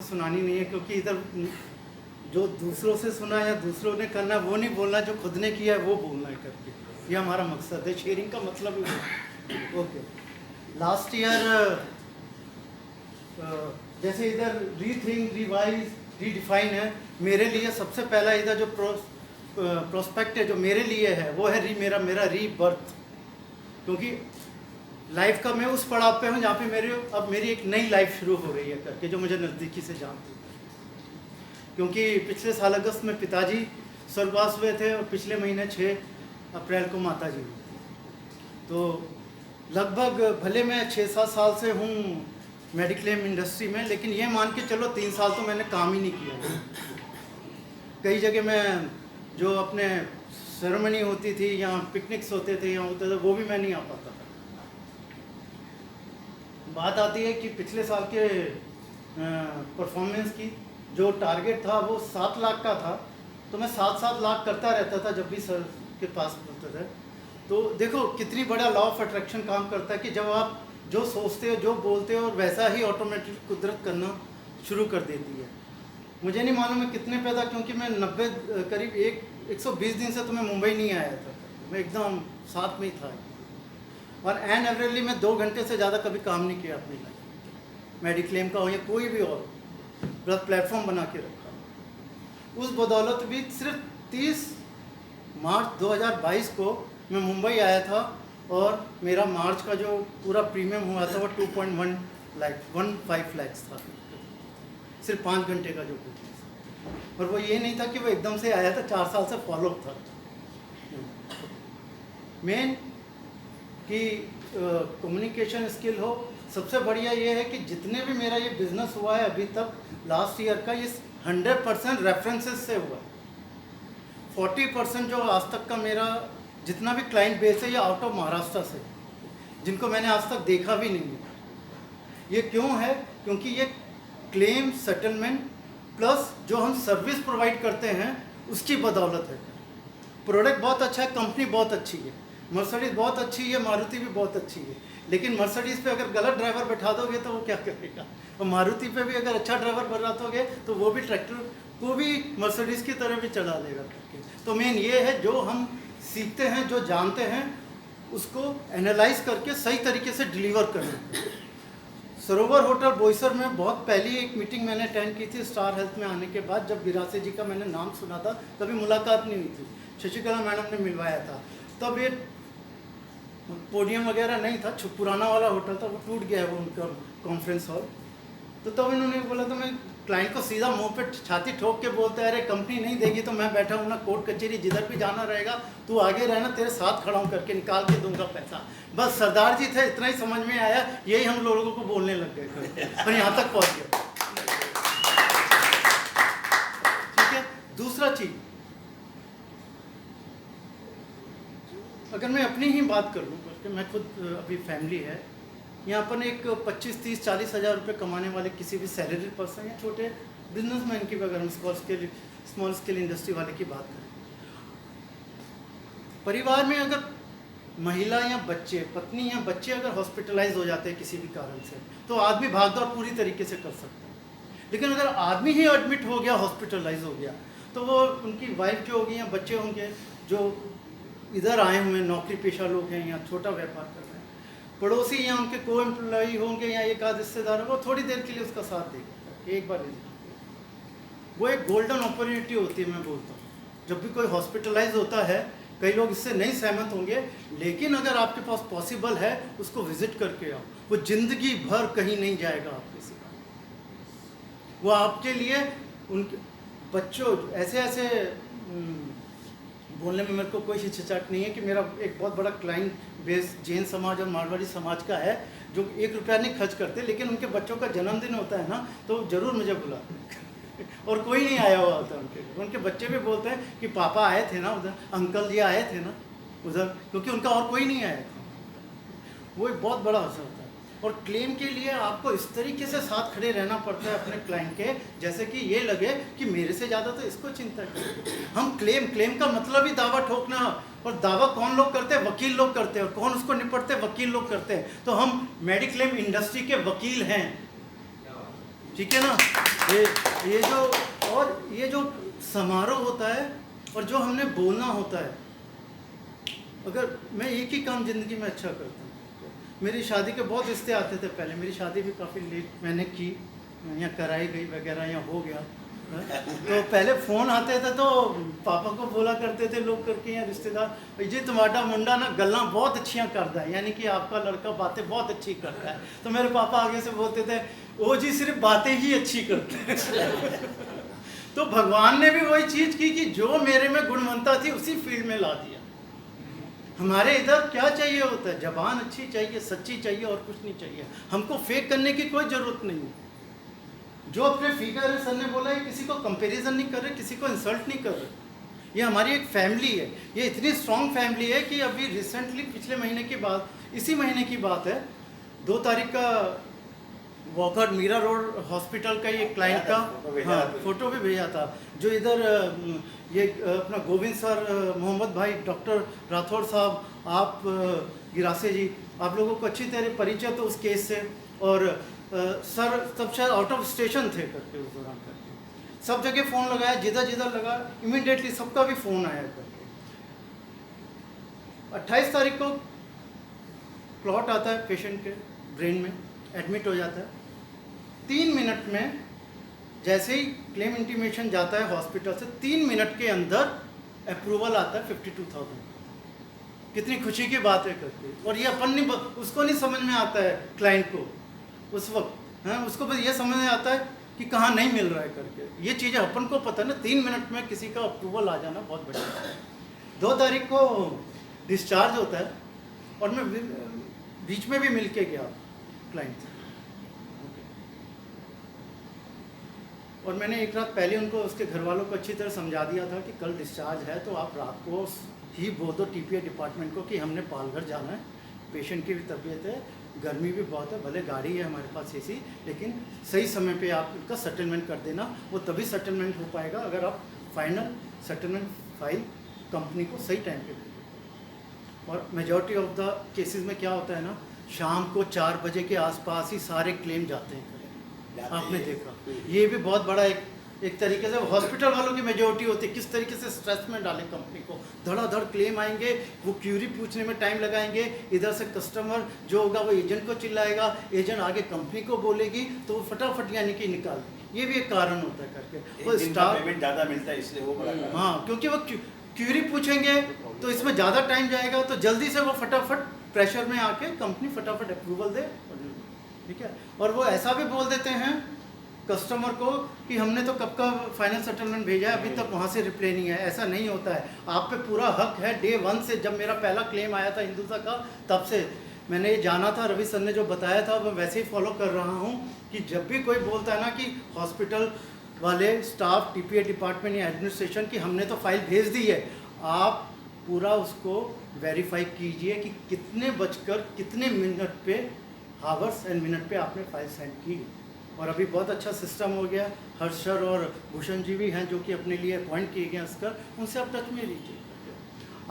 सुनानी नहीं है, क्योंकि इधर जो दूसरों से सुना या दूसरों ने करना वो नहीं बोलना, जो खुद ने किया है वो बोलना है करके। ये हमारा मकसद है, शेयरिंग का मतलब ही है। ओके, लास्ट ईयर जैसे इधर रीथिंक, रिवाइज, रीडिफाइन है, मेरे लिए सबसे पहला इधर जो प्रोस्पेक्ट है जो मेरे लिए है वो है मेरा रीबर्थ। क्योंकि लाइफ का मैं उस पड़ाव पे हूँ जहाँ पे अब मेरी एक नई लाइफ शुरू हो रही है करके, जो मुझे नज़दीकी से जानती है। क्योंकि पिछले साल अगस्त में पिताजी स्वर्गवास हुए थे और पिछले महीने 6 अप्रैल को माता जी हुई। तो लगभग भले मैं 6-7 साल से हूँ मेडिक्लेम इंडस्ट्री में, लेकिन ये मान के चलो 3 साल तो मैंने काम ही नहीं किया। कई जगह मैं जो अपने सेरेमनी होती थी या पिकनिक्स होते थे या होते थे वो भी मैं नहीं आ पाता था। बात आती है कि पिछले साल के परफॉर्मेंस की, जो टारगेट था वो 7 लाख का था, तो मैं 7-7 लाख करता रहता था जब भी सर के पास होते थे। तो देखो कितनी बड़ा लॉ ऑफ अट्रैक्शन काम करता है कि जब आप जो सोचते हो, जो बोलते हो, और वैसा ही ऑटोमेटिक कुदरत करना शुरू कर देती है। मुझे नहीं मालूम मैं कितने पे था, क्योंकि मैं 90 करीब 120 दिन से तो मैं मुंबई नहीं आया था, मैं एकदम साथ में ही था। और एन एवरेजली मैं 2 घंटे से ज़्यादा कभी काम नहीं किया अपनी लाइफ, मेडिक्लेम का हो या कोई भी और, बस प्लेटफॉर्म बना के रखा। उस बदौलत भी सिर्फ 30 मार्च 2022 को मैं मुंबई आया था और मेरा मार्च का जो पूरा प्रीमियम हुआ था वो 2.15 लाख था, सिर्फ 5 घंटे का जो कुछ। और वो ये नहीं था कि वो एकदम से आया था, 4 साल से फॉलोअप था। मेन कि कम्युनिकेशन स्किल हो। सबसे बढ़िया ये है कि जितने भी मेरा ये बिजनेस हुआ है अभी तक लास्ट ईयर का, ये 100% रेफरेंसेस से हुआ। 40% जो आज तक का मेरा जितना भी क्लाइंट बेस है ये आउट ऑफ महाराष्ट्र से, जिनको मैंने आज तक देखा भी नहीं है। ये क्यों है? क्योंकि ये क्लेम सेटलमेंट प्लस जो हम सर्विस प्रोवाइड करते हैं उसकी बदौलत है। प्रोडक्ट बहुत अच्छा है, कंपनी बहुत अच्छी है, मर्सिडीज़ बहुत अच्छी है, मारुति भी बहुत अच्छी है, लेकिन मर्सिडीज़ पे अगर गलत ड्राइवर बैठा दोगे तो वो क्या करेगा? और मारुति पे भी अगर अच्छा ड्राइवर बैठा दोगे तो वो भी ट्रैक्टर को भी मर्सिडीज़ की तरह भी चला देगा। तो मेन ये है, जो हम सीखते हैं, जो जानते हैं, उसको एनालाइज करके सही तरीके से डिलीवर करना। सरोवर होटल बोईसर में बहुत पहली एक मीटिंग मैंने अटेंड की थी स्टार हेल्थ में आने के बाद, जब विरासे जी का मैंने नाम सुना था, कभी मुलाकात नहीं हुई थी, शशिकला मैडम ने मिलवाया था। तब ये पोडियम वगैरह नहीं था, पुराना वाला होटल था, वो टूट गया है वो उनका कॉन्फ्रेंस हॉल। तो तब इन्होंने बोला, तो मैं क्लाइंट को सीधा मुंह पे छाती ठोक के बोलते हैं, अरे कंपनी नहीं देगी तो मैं बैठा हूँ ना कोर्ट कचहरी, जिधर भी जाना रहेगा तू आगे रहना, तेरे साथ खड़ा हूँ करके निकाल के दूंगा पैसा। बस सरदार जी थे, इतना ही समझ में आया, यही हम लोगों को बोलने लग गए और यहाँ तक पहुँच गए। ठीक है। दूसरा चीज, अगर मैं अपनी ही बात कर लूँ, क्योंकि मैं खुद अभी फैमिली है, यहाँ पर एक 25-30-40 हज़ार रुपये कमाने वाले किसी भी सैलरी पर्सन या छोटे बिजनेसमैन की भी अगर हम स्मॉल स्केल इंडस्ट्री वाले की बात करें, परिवार में अगर महिला या बच्चे, पत्नी या बच्चे अगर हॉस्पिटलाइज हो जाते हैं किसी भी कारण से, तो आदमी भागदौड़ पूरी तरीके से कर सकता है। लेकिन अगर आदमी ही एडमिट हो गया, हॉस्पिटलाइज हो गया, तो वो उनकी वाइफ जो होगी या बच्चे होंगे जो इधर आए हुए नौकरी पेशा लोग हैं या छोटा व्यापार कर रहे हैं, पड़ोसी या उनके को एम्प्लॉई होंगे या एक आध रिश्तेदार, वो थोड़ी देर के लिए उसका साथ देगा, एक बार वो एक गोल्डन अपॉर्चुनिटी होती है। मैं बोलता हूँ, जब भी कोई हॉस्पिटलाइज होता है, कई लोग इससे नहीं सहमत होंगे, लेकिन अगर आपके पास पॉसिबल है उसको विजिट करके आओ, वो जिंदगी भर कहीं नहीं जाएगा आपके सिवा। वो आपके लिए उनके बच्चों ऐसे बोलने में मेरे को कोई हिचकिचाहट नहीं है कि मेरा एक बहुत बड़ा क्लाइंट बेस जैन समाज और मारवाड़ी समाज का है, जो 1 रुपया नहीं खर्च करते, लेकिन उनके बच्चों का जन्मदिन होता है ना, तो ज़रूर मुझे बुलाते और कोई नहीं आया हुआ होता उनके बच्चे भी बोलते हैं कि पापा आए थे ना उधर, अंकल जी आए थे ना उधर, क्योंकि उनका और कोई नहीं आया था। वो एक बहुत बड़ा असर होता है। और क्लेम के लिए आपको इस तरीके से साथ खड़े रहना पड़ता है अपने क्लाइंट के, जैसे कि ये लगे कि मेरे से ज़्यादा तो इसको चिंता है। हम क्लेम का मतलब ही दावा ठोकना, और दावा कौन लोग करते हैं? वकील लोग करते हैं। और कौन उसको निपटते हैं? वकील लोग करते हैं। तो हम मेडिक्लेम इंडस्ट्री के वकील हैं, ठीक है ना। ये जो और ये जो समारोह होता है और जो हमने बोलना होता है, अगर मैं एक ही काम ज़िंदगी में अच्छा करता हूँ। मेरी शादी के बहुत रिश्ते आते थे पहले, मेरी शादी भी काफ़ी लेट मैंने की, यहाँ कराई गई वगैरह, यहाँ हो गया। तो पहले फ़ोन आते थे तो पापा को बोला करते थे लोग करके या रिश्तेदार, जी तुम्हारा मुंडा ना गल्ला बहुत अच्छियाँ करता है, यानी कि आपका लड़का बातें बहुत अच्छी करता है। तो मेरे पापा आगे से बोलते थे ओ जी सिर्फ बातें ही अच्छी करते हैं। तो भगवान ने भी वही चीज़ की कि जो मेरे में गुणवत्ता थी उसी फील्ड में ला दिया। हमारे इधर क्या चाहिए होता है, जबान अच्छी चाहिए, सच्ची चाहिए और कुछ नहीं चाहिए। हमको फेक करने की कोई ज़रूरत नहीं है। जो अपने फिगर है, सर ने बोला है, किसी को कंपैरिजन नहीं कर रहे, किसी को इंसल्ट नहीं कर रहे। ये हमारी एक फैमिली है, ये इतनी स्ट्रॉन्ग फैमिली है कि अभी रिसेंटली पिछले महीने की बात, इसी महीने की बात है, 2 तारीख का वॉकआउट मीरा रोड हॉस्पिटल का ये क्लाइंट का फोटो भी भेजा था, जो इधर ये अपना गोविंद सर, मोहम्मद भाई, डॉक्टर राठौड़ साहब, आप गिरासे जी, आप लोगों को अच्छी तरह परिचय तो उस केस से। और सर तब शायद आउट ऑफ स्टेशन थे करके उस दौरान करके सब जगह फ़ोन लगाया, जिधर जिधर लगा इमीडिएटली सबका भी फ़ोन आया करके। 28 तारीख को क्लॉट आता है पेशेंट के ब्रेन में, एडमिट हो जाता है। 3 मिनट में जैसे ही क्लेम इंटीमेशन जाता है हॉस्पिटल से, 3 मिनट के अंदर अप्रूवल आता है 52,000। कितनी खुशी की बात है करके। और ये अपन नहीं, उसको नहीं समझ में आता है क्लाइंट को उस वक्त, है उसको बस ये समझ में आता है कि कहाँ नहीं मिल रहा है करके। ये चीज़ें अपन को पता है ना, 3 मिनट में किसी का अप्रूवल आ जाना बहुत बढ़िया है। 2 तारीख को डिस्चार्ज होता है और मैं बीच में भी मिल के गया क्लाइंट से, और मैंने एक रात पहले उनको, उसके घर वालों को अच्छी तरह समझा दिया था कि कल डिस्चार्ज है तो आप रात को ही बोल दो टीपीए डिपार्टमेंट को कि हमने पालघर जाना है, पेशेंट की भी तबीयत है, गर्मी भी बहुत है, भले गाड़ी है हमारे पास एसी, लेकिन सही समय पे आप उनका सेटलमेंट कर देना। वो तभी सेटलमेंट हो पाएगा अगर आप फाइनल सेटलमेंट फाइल कंपनी को सही टाइम पे दे दो। और मेजॉरिटी ऑफ द केसेस में क्या होता है ना, शाम को 4 बजे के आसपास ही सारे क्लेम जाते हैं। आपने देखा, ये भी बहुत बड़ा एक तरीके से हॉस्पिटल वालों की मेजोरिटी होती है, किस तरीके से स्ट्रेस में डालें कंपनी को। धड़ाधड़ क्लेम आएंगे, वो क्यूरी पूछने में टाइम लगाएंगे, इधर से कस्टमर जो होगा वो एजेंट को चिल्लाएगा, एजेंट आगे कंपनी को बोलेगी, तो वो फटाफट यानी कि निकाल। ये भी एक कारण होता है करके। वो स्टाफ पेमेंट ज़्यादा मिलता है इसलिए वो बड़ा, हाँ, क्योंकि वो क्यूरी पूछेंगे तो इसमें ज़्यादा टाइम जाएगा, तो जल्दी से वो फटाफट प्रेशर में आके कंपनी फटाफट अप्रूवल दे, ठीक है। और वो ऐसा भी बोल देते हैं कस्टमर को कि हमने तो कब का फाइनल सेटलमेंट भेजा है, अभी तक वहाँ से रिप्लाई नहीं है। ऐसा नहीं होता है, आप पे पूरा हक है। डे 1 से जब मेरा पहला क्लेम आया था हिंदुजा का, तब से मैंने ये जाना था, रवि सर ने जो बताया था वो वैसे ही फॉलो कर रहा हूँ कि जब भी कोई बोलता है ना कि हॉस्पिटल वाले स्टाफ, टीपीए डिपार्टमेंट या एडमिनिस्ट्रेशन की हमने तो फाइल भेज दी है, आप पूरा उसको वेरीफाई कीजिए कि कितने बजकर कितने मिनट पे, हावर्स एंड मिनट पे आपने फाइल सेंड की। और अभी बहुत अच्छा सिस्टम हो गया, हर्ष सर और भूषण जी भी हैं जो कि अपने लिए अपॉइंट किए गए अस्कर, उनसे आप टच में रहिए।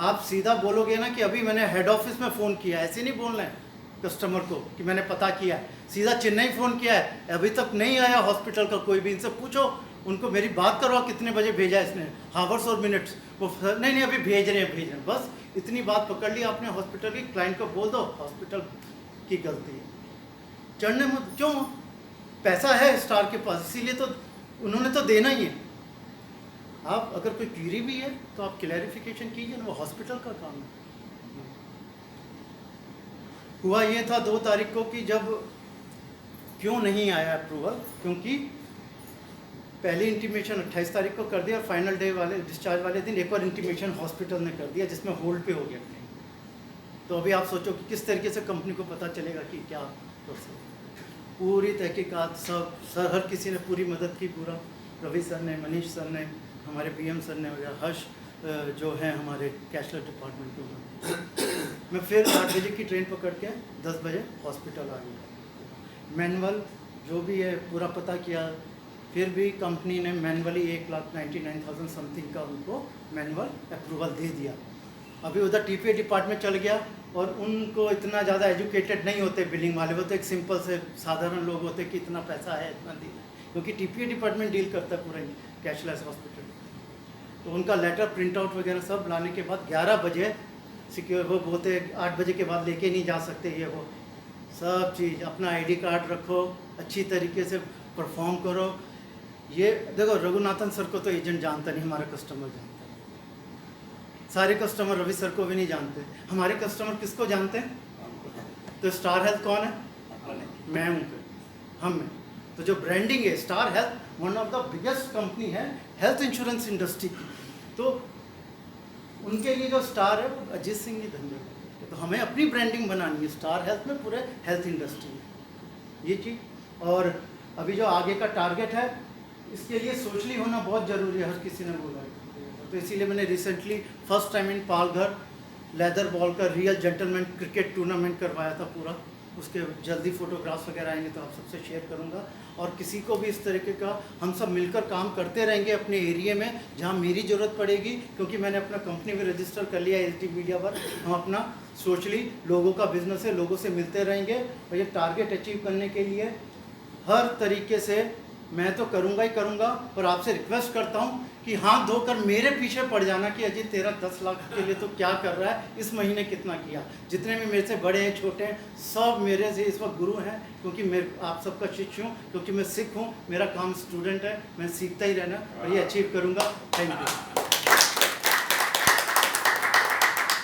आप सीधा बोलोगे ना कि अभी मैंने हेड ऑफिस में फ़ोन किया, ऐसे नहीं बोलना है कस्टमर को कि मैंने पता किया है। सीधा चेन्नई फ़ोन किया है, अभी तक नहीं आया हॉस्पिटल का कोई भी, इनसे पूछो, उनको मेरी बात करवाओ कितने बजे भेजा इसने, हावर्स और मिनट्स। वो नहीं अभी भेज रहे हैं, बस इतनी बात पकड़ ली आपने हॉस्पिटल की। क्लाइंट को बोल दो हॉस्पिटल की गलती है, चढ़ने मत। क्यों? पैसा है स्टार के पास, इसीलिए तो उन्होंने तो देना ही है। आप अगर कोई क्वेरी भी है तो आप क्लैरिफिकेशन कीजिए ना, वो हॉस्पिटल का काम है। हुआ ये था 2 तारीख को कि जब क्यों नहीं आया अप्रूवल, क्योंकि पहली इंटीमेशन 28 तारीख को कर दिया और फाइनल डे वाले, डिस्चार्ज वाले दिन एक और इंटीमेशन हॉस्पिटल ने कर दिया जिसमें होल्ड पे हो गया। तो अभी आप सोचो कि किस तरीके से कंपनी को पता चलेगा कि क्या प्रोसेस। पूरी तहकीकात सब सर, हर किसी ने पूरी मदद की, पूरा रवि सर ने, मनीष सर ने, हमारे पीएम सर ने वगैरह, हर्ष जो हैं हमारे कैशलेस डिपार्टमेंट के। मैं फिर 8 बजे की ट्रेन पकड़ के 10 बजे हॉस्पिटल आ गया। मैनुअल जो भी है पूरा पता किया, फिर भी कंपनी ने मैनुअली 1,99,000 समथिंग का उनको मैनुअल अप्रूवल दे दिया। अभी उधर टीपीए डिपार्टमेंट चल गया और उनको इतना ज़्यादा एजुकेटेड नहीं होते बिलिंग वाले, वो तो एक सिंपल से साधारण लोग होते कि इतना पैसा है, इतना दी, क्योंकि टीपीए डिपार्टमेंट डील करता है पूरा कैशलेस हॉस्पिटल। तो उनका लेटर प्रिंट आउट वगैरह सब लाने के बाद 11 बजे सिक्योर वो बोलते 8 बजे के बाद लेके नहीं जा सकते, ये वो सब चीज़ अपना आईडी कार्ड रखो, अच्छी तरीके से परफॉर्म करो। ये देखो रघुनाथन सर को तो एजेंट जानता नहीं, हमारा कस्टमर जानता है। सारे कस्टमर रवि सर को भी नहीं जानते, हमारे कस्टमर किसको जानते हैं? तो स्टार हेल्थ कौन है? मैं हूँ, हम हैं। तो जो ब्रांडिंग है star health one of the biggest company है हेल्थ इंश्योरेंस इंडस्ट्री की, तो उनके लिए जो स्टार है वो अजीत सिंह जी धन्यवाद। तो हमें अपनी ब्रांडिंग बनानी है स्टार हेल्थ में, पूरे हेल्थ इंडस्ट्री में ये चीज़। और अभी जो आगे का टारगेट है इसके लिए सोचली होना बहुत ज़रूरी है, हर किसी ने बोला है। तो इसीलिए मैंने recently first time in Palghar leather ball का रियल जेंटलमैन क्रिकेट टूर्नामेंट करवाया था पूरा। उसके जल्दी फ़ोटोग्राफ्स वगैरह आएंगे तो आप सबसे शेयर करूंगा। और किसी को भी इस तरीके का हम सब मिलकर काम करते रहेंगे अपने एरिया में जहां मेरी ज़रूरत पड़ेगी, क्योंकि मैंने अपना कंपनी में रजिस्टर कर लिया है एसडी मीडिया पर। हम अपना सोचली लोगों का बिजनेस है, लोगों से मिलते रहेंगे और ये टारगेट अचीव करने के लिए हर तरीके से मैं तो करूंगा ही करूंगा। और आपसे रिक्वेस्ट करता हूं कि हाथ धोकर मेरे पीछे पड़ जाना कि अजय तेरा 10 लाख के लिए तो क्या कर रहा है, इस महीने कितना किया। जितने भी मेरे से बड़े हैं छोटे हैं सब मेरे से इस वक्त गुरु हैं, क्योंकि मेरे आप सबका शिष्य हूँ, क्योंकि मैं सिख हूँ, मेरा काम स्टूडेंट है, मैं सीखता ही रहना और ये अचीव करूँगा। Thank you.